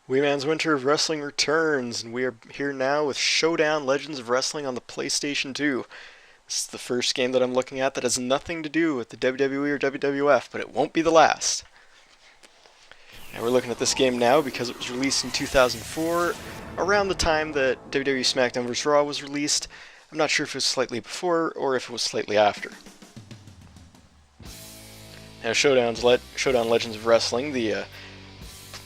Weeman's Winter of Wrestling returns, and we are here now with Showdown Legends of Wrestling on the PlayStation 2. This is the first game that I'm looking at that has nothing to do with the WWE or WWF, but it won't be the last. And we're looking at this game now because it was released in 2004, around the time that WWE SmackDown vs. Raw was released. I'm not sure if it was slightly before or if it was slightly after. Now, Showdown Legends of Wrestling, the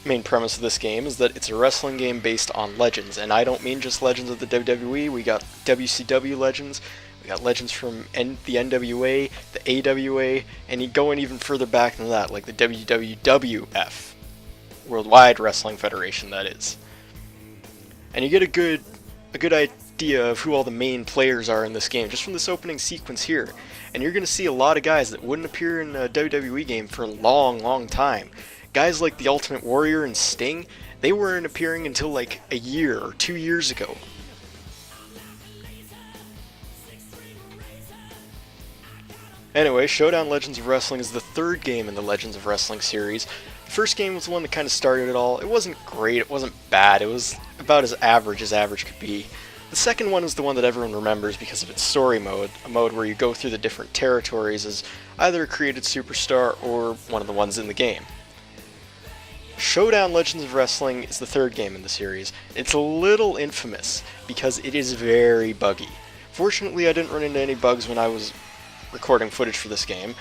main premise of this game is that it's a wrestling game based on legends, and I don't mean just legends of the WWE. We got WCW legends, we got legends from the NWA, the AWA, and going even further back than that, like the WWF, Worldwide Wrestling Federation, that is. And you get a good idea of who all the main players are in this game just from this opening sequence here. And you're going to see a lot of guys that wouldn't appear in a WWE game for a long time. Guys like the Ultimate Warrior and Sting, they weren't appearing until like a year or 2 years ago. Anyway, Showdown Legends of Wrestling is the third game in the Legends of Wrestling series. The first game was the one that kind of started it all. It wasn't great, it wasn't bad, it was about as average could be. The second one is the one that everyone remembers because of its story mode, a mode where you go through the different territories as either a created superstar or one of the ones in the game. Showdown Legends of Wrestling is the third game in the series. It's a little infamous because it is very buggy. Fortunately, I didn't run into any bugs when I was recording footage for this game,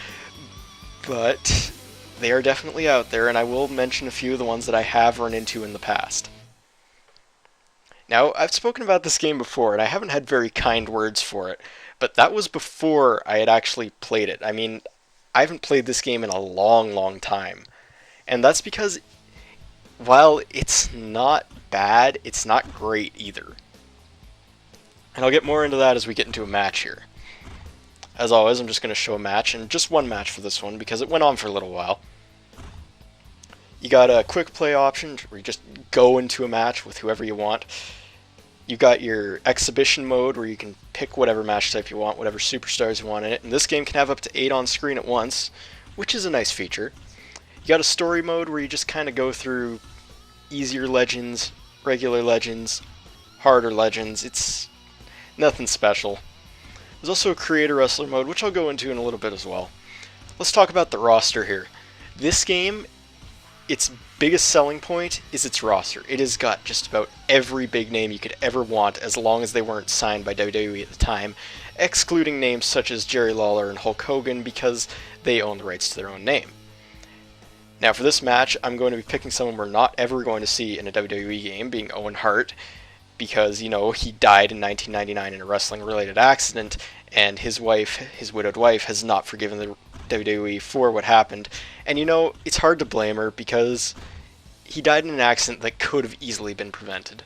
but they are definitely out there, and I will mention a few of the ones that I have run into in the past. Now, I've spoken about this game before, and I haven't had very kind words for it, but that was before I had actually played it. I mean, I haven't played this game in a long time, and that's because while it's not bad, it's not great either. And I'll get more into that as we get into a match here. As always, I'm just going to show a match, and just one match for this one, because it went on for a little while. You got a quick play option, where you just go into a match with whoever you want. You got your exhibition mode, where you can pick whatever match type you want, whatever superstars you want in it, and this game can have up to 8 on screen at once, which is a nice feature. You got a story mode, where you just kind of go through easier legends, regular legends, harder legends. It's nothing special. There's also a creator wrestler mode, which I'll go into in a little bit as well. Let's talk about the roster here. This game, its biggest selling point is its roster. It has got just about every big name you could ever want, as long as they weren't signed by WWE at the time, excluding names such as Jerry Lawler and Hulk Hogan because they own the rights to their own name. Now for this match, I'm going to be picking someone we're not ever going to see in a WWE game, being Owen Hart, because, you know, he died in 1999 in a wrestling-related accident, and his wife, his widowed wife, has not forgiven the WWE for what happened. And, you know, it's hard to blame her, because he died in an accident that could have easily been prevented.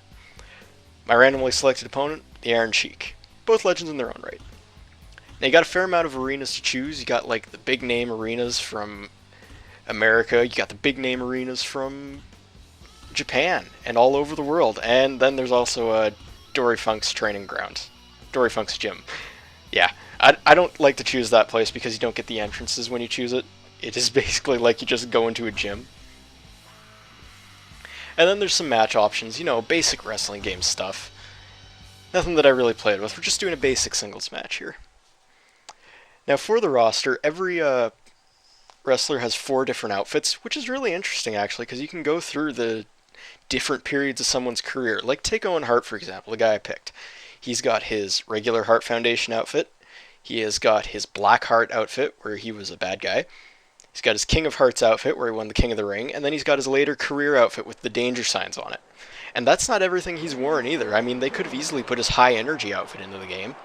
My randomly selected opponent, the Iron Sheik. Both legends in their own right. Now, you got a fair amount of arenas to choose. You got, like, the big-name arenas from America, you got the big name arenas from Japan and all over the world, and then there's also Dory Funk's training ground, Dory Funk's gym. Yeah, I don't like to choose that place because you don't get the entrances when you choose it. It is basically like you just go into a gym. And then there's some match options, you know, basic wrestling game stuff. Nothing that I really played with. We're just doing a basic singles match here. Now for the roster, every wrestler has 4 different outfits, which is really interesting actually, because you can go through the different periods of someone's career. Like take Owen Hart, for example, the guy I picked. He's got his regular Hart Foundation outfit. He has got his Black Heart outfit, where he was a bad guy. He's got his King of Hearts outfit, where he won the King of the Ring. And then he's got his later career outfit with the danger signs on it. And that's not everything he's worn either. I mean, they could have easily put his high energy outfit into the game.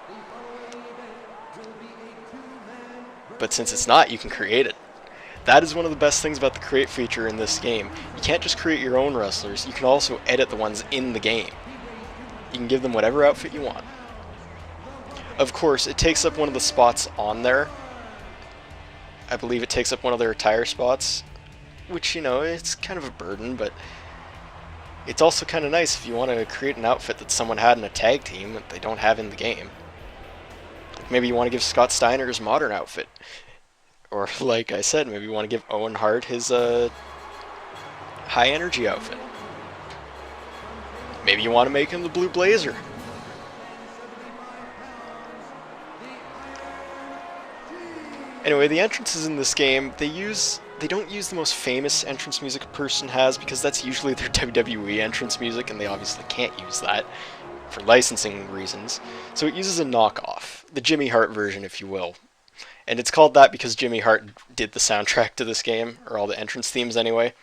But since it's not, you can create it. That is one of the best things about the create feature in this game. You can't just create your own wrestlers, you can also edit the ones in the game. You can give them whatever outfit you want. Of course, it takes up one of the spots on there. I believe it takes up one of their attire spots, which, you know, it's kind of a burden, but it's also kind of nice if you want to create an outfit that someone had in a tag team that they don't have in the game. Maybe you want to give Scott Steiner his modern outfit. Or, like I said, maybe you want to give Owen Hart his high energy outfit. Maybe you want to make him the Blue Blazer. Anyway, the entrances in this game, they don't use the most famous entrance music a person has, because that's usually their WWE entrance music, and they obviously can't use that for licensing reasons. So it uses a knockoff, the Jimmy Hart version, if you will. And it's called that because Jimmy Hart did the soundtrack to this game, or all the entrance themes anyway.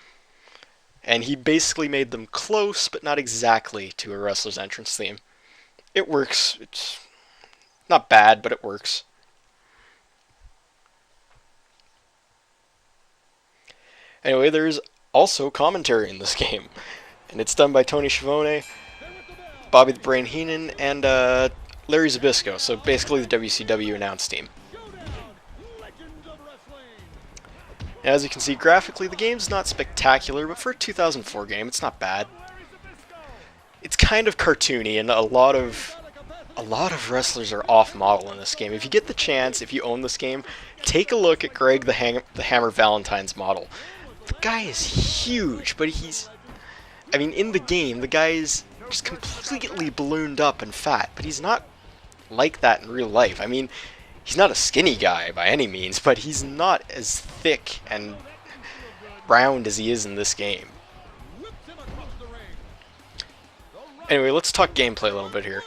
And he basically made them close, but not exactly to a wrestler's entrance theme. It works. It's not bad, but it works. Anyway, there's also commentary in this game, and it's done by Tony Schiavone, Bobby the Brain Heenan, and Larry Zbyszko, so basically the WCW announce team. As you can see, graphically, the game's not spectacular, but for a 2004 game, it's not bad. It's kind of cartoony, and a lot of wrestlers are off-model in this game. If you get the chance, if you own this game, take a look at Greg the Hammer Valentine's model. The guy is huge, but in the game, the guy is just completely ballooned up and fat, but he's not like that in real life. I mean, he's not a skinny guy by any means, but he's not as thick and round as he is in this game. Anyway, let's talk gameplay a little bit here.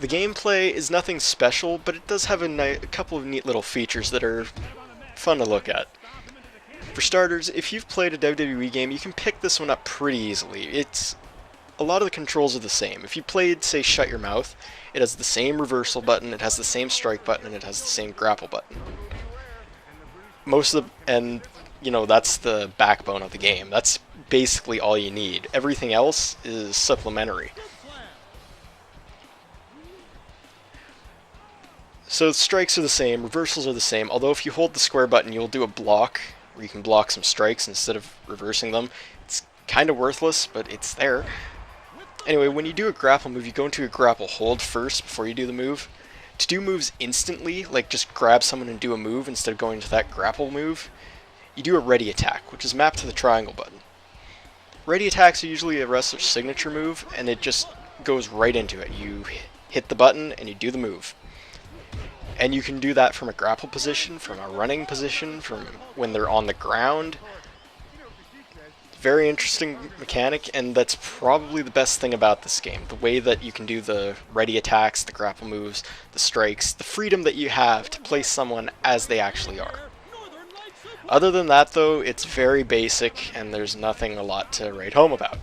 The gameplay is nothing special, but it does have a couple of neat little features that are fun to look at. For starters, if you've played a WWE game, you can pick this one up pretty easily. A lot of the controls are the same. If you played, say, Shut Your Mouth, it has the same reversal button, it has the same strike button, and it has the same grapple button. That's the backbone of the game. That's basically all you need. Everything else is supplementary. So the strikes are the same, reversals are the same, although if you hold the square button, you'll do a block, where you can block some strikes instead of reversing them. It's kind of worthless, but it's there. Anyway, when you do a grapple move, you go into a grapple hold first before you do the move. To do moves instantly, like just grab someone and do a move instead of going to that grapple move, you do a ready attack, which is mapped to the triangle button. Ready attacks are usually a wrestler's signature move, and it just goes right into it. You hit the button and you do the move. And you can do that from a grapple position, from a running position, from when they're on the ground. Very interesting mechanic, and that's probably the best thing about this game. The way that you can do the ready attacks, the grapple moves, the strikes, the freedom that you have to place someone as they actually are. Other than that, though, it's very basic, and there's nothing a lot to write home about.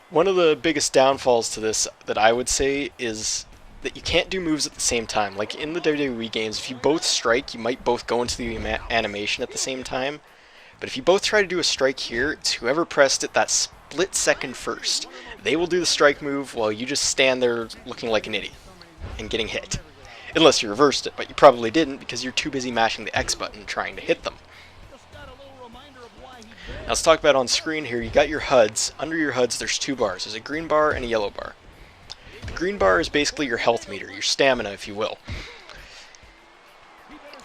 One of the biggest downfalls to this that I would say is that you can't do moves at the same time. Like in the WWE games, if you both strike, you might both go into the animation at the same time. But if you both try to do a strike here, it's whoever pressed it that split second first. They will do the strike move while you just stand there looking like an idiot and getting hit. Unless you reversed it, but you probably didn't because you're too busy mashing the X button trying to hit them. Now let's talk about on screen here. You got your HUDs. Under your HUDs there's two bars. There's a green bar and a yellow bar. The green bar is basically your health meter, your stamina if you will.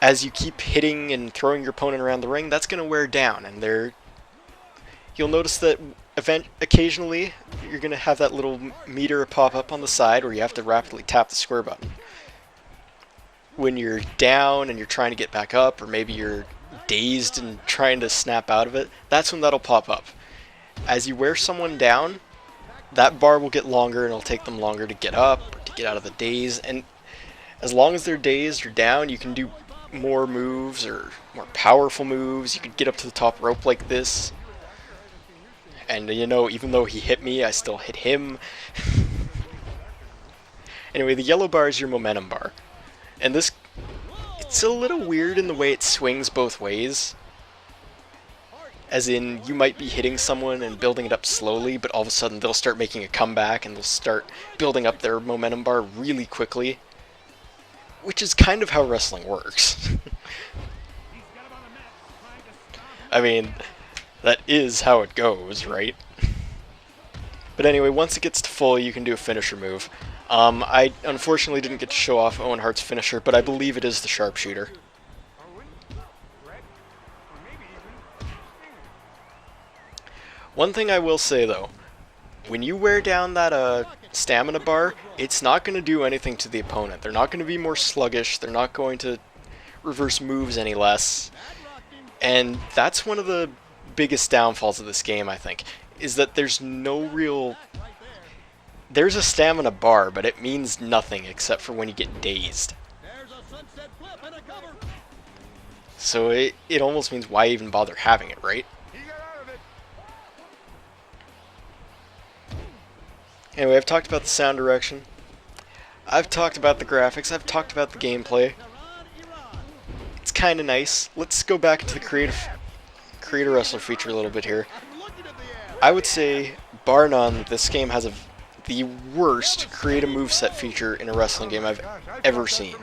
As you keep hitting and throwing your opponent around the ring, that's going to wear down, and you'll notice that occasionally you're going to have that little meter pop up on the side where you have to rapidly tap the square button. When you're down and you're trying to get back up, or maybe you're dazed and trying to snap out of it, that's when that'll pop up. As you wear someone down, that bar will get longer and it'll take them longer to get up or to get out of the daze, and as long as they're dazed or down, you can do more moves or more powerful moves. You could get up to the top rope like this, and even though he hit me, I still hit him. Anyway, the yellow bar is your momentum bar, and it's a little weird in the way it swings both ways. As in, you might be hitting someone and building it up slowly, but all of a sudden they'll start making a comeback and they'll start building up their momentum bar really quickly. Which is kind of how wrestling works. I mean, that is how it goes, right? But anyway, once it gets to full, you can do a finisher move. I unfortunately didn't get to show off Owen Hart's finisher, but I believe it is the sharpshooter. One thing I will say though, when you wear down that stamina bar, it's not going to do anything to the opponent. They're not going to be more sluggish. They're not going to reverse moves any less. And that's one of the biggest downfalls of this game, I think, is that there's no real... There's a stamina bar, but it means nothing except for when you get dazed. So it almost means why even bother having it, right? Anyway, I've talked about the sound direction. I've talked about the graphics. I've talked about the gameplay. It's kind of nice. Let's go back to the creator wrestler feature a little bit here. I would say, bar none, this game has the worst create a moveset feature in a wrestling game I've ever seen.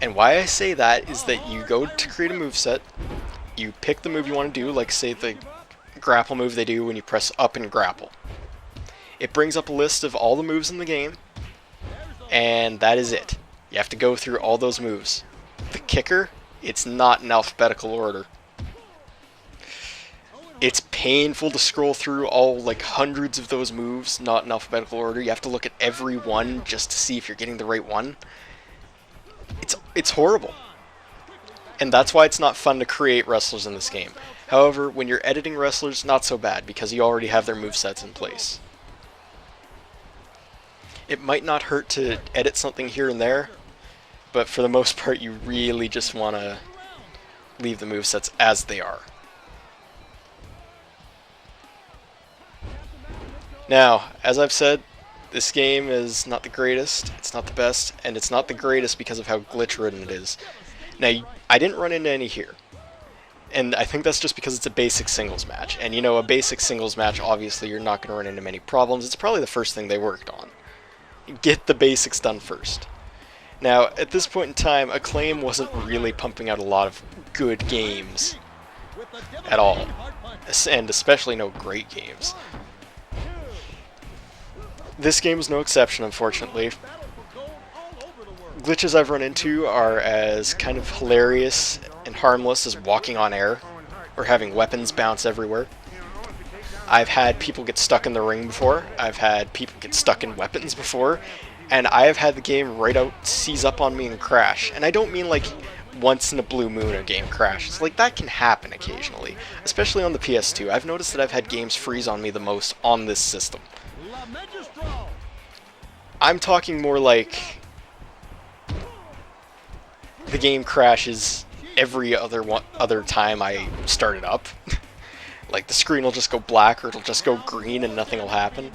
And why I say that is that you go to create a moveset, you pick the move you want to do, like say the grapple move they do when you press up and grapple. It brings up a list of all the moves in the game, and that is it. You have to go through all those moves. The kicker, it's not in alphabetical order. It's painful to scroll through all like hundreds of those moves, not in alphabetical order. You have to look at every one just to see if you're getting the right one. It's horrible. And that's why it's not fun to create wrestlers in this game. However, when you're editing wrestlers, not so bad, because you already have their movesets in place. It might not hurt to edit something here and there, but for the most part you really just want to leave the movesets as they are. Now, as I've said, this game is not the greatest, it's not the best, and it's not the greatest because of how glitch-ridden it is. Now, I didn't run into any here, and I think that's just because it's a basic singles match. And you know, a basic singles match, obviously you're not going to run into many problems. It's probably the first thing they worked on. Get the basics done first. Now, at this point in time, Acclaim wasn't really pumping out a lot of good games at all, and especially no great games. This game is no exception, unfortunately. Glitches I've run into are as kind of hilarious and harmless as walking on air, or having weapons bounce everywhere. I've had people get stuck in the ring before, I've had people get stuck in weapons before, and I have had the game right out seize up on me and crash. And I don't mean like once in a blue moon a game crashes. Like, that can happen occasionally, especially on the PS2. I've noticed that I've had games freeze on me the most on this system. I'm talking more like the game crashes every other time I start it up. Like, the screen will just go black or it'll just go green and nothing will happen.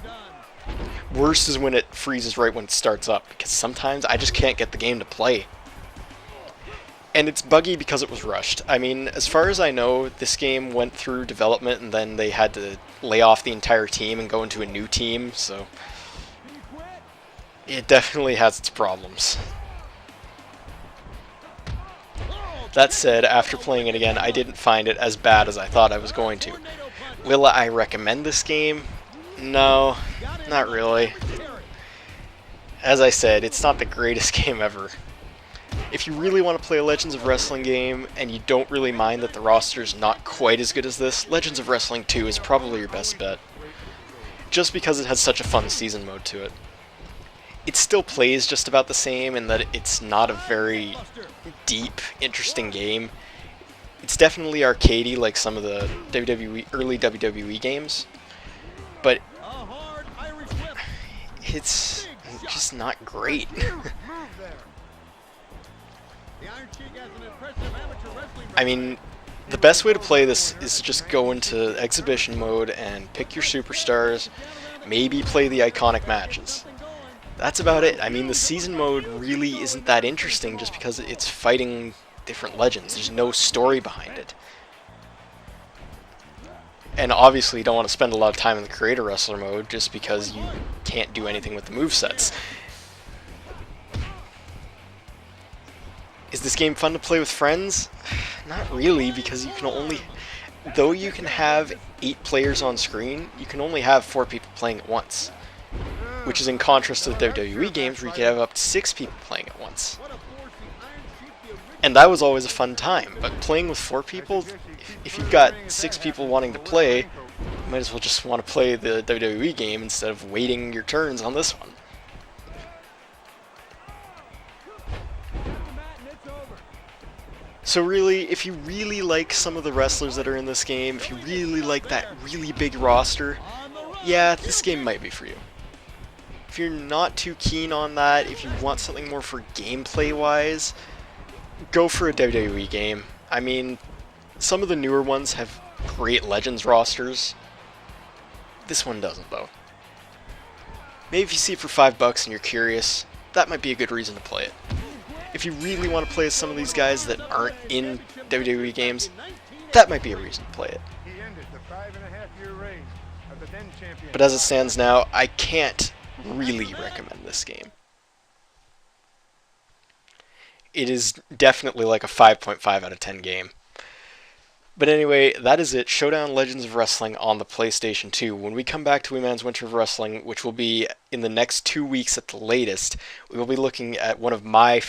Worse is when it freezes right when it starts up, because sometimes I just can't get the game to play. And it's buggy because it was rushed. I mean, as far as I know, this game went through development and then they had to lay off the entire team and go into a new team, so it definitely has its problems. That said, after playing it again, I didn't find it as bad as I thought I was going to. Will I recommend this game? No, not really. As I said, it's not the greatest game ever. If you really want to play a Legends of Wrestling game, and you don't really mind that the roster's not quite as good as this, Legends of Wrestling 2 is probably your best bet. Just because it has such a fun season mode to it. It still plays just about the same in that it's not a very deep, interesting game. It's definitely arcadey like some of the early WWE games, but it's just not great. I mean, the best way to play this is to just go into exhibition mode and pick your superstars, maybe play the iconic matches. That's about it. I mean, the season mode really isn't that interesting just because it's fighting different legends. There's no story behind it. And obviously you don't want to spend a lot of time in the creator wrestler mode just because you can't do anything with the movesets. Is this game fun to play with friends? Not really, because you can only... Though you can have 8 players on screen, you can only have 4 people playing at once. Which is in contrast to the WWE games where you could have up to 6 people playing at once. And that was always a fun time, but playing with 4 people, if you've got 6 people wanting to play, You might as well just want to play the WWE game instead of waiting your turns on this one. So really, if you really like some of the wrestlers that are in this game, if you really like that really big roster, yeah, this game might be for you. If you're not too keen on that, if you want something more for gameplay-wise, go for a WWE game. I mean, some of the newer ones have great Legends rosters. This one doesn't, though. Maybe if you see it for $5 and you're curious, that might be a good reason to play it. If you really want to play as some of these guys that aren't in WWE games, that might be a reason to play it. But as it stands now, I can't really recommend this game. It is definitely like a 5.5 out of 10 game. But anyway, that is it. Showdown Legends of Wrestling on the PlayStation 2. When we come back to Weeman's Winter of Wrestling, which will be in the next 2 weeks at the latest, we will be looking at one of my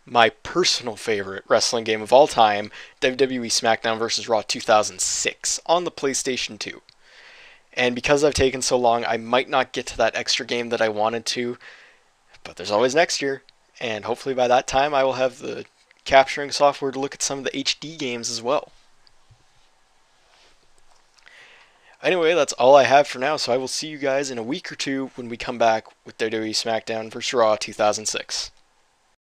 my personal favorite wrestling game of all time, WWE SmackDown vs. Raw 2006 on the PlayStation 2. And because I've taken so long, I might not get to that extra game that I wanted to, but there's always next year, and hopefully by that time I will have the capturing software to look at some of the HD games as well. Anyway, that's all I have for now, so I will see you guys in a week or two when we come back with WWE SmackDown vs. Raw 2006.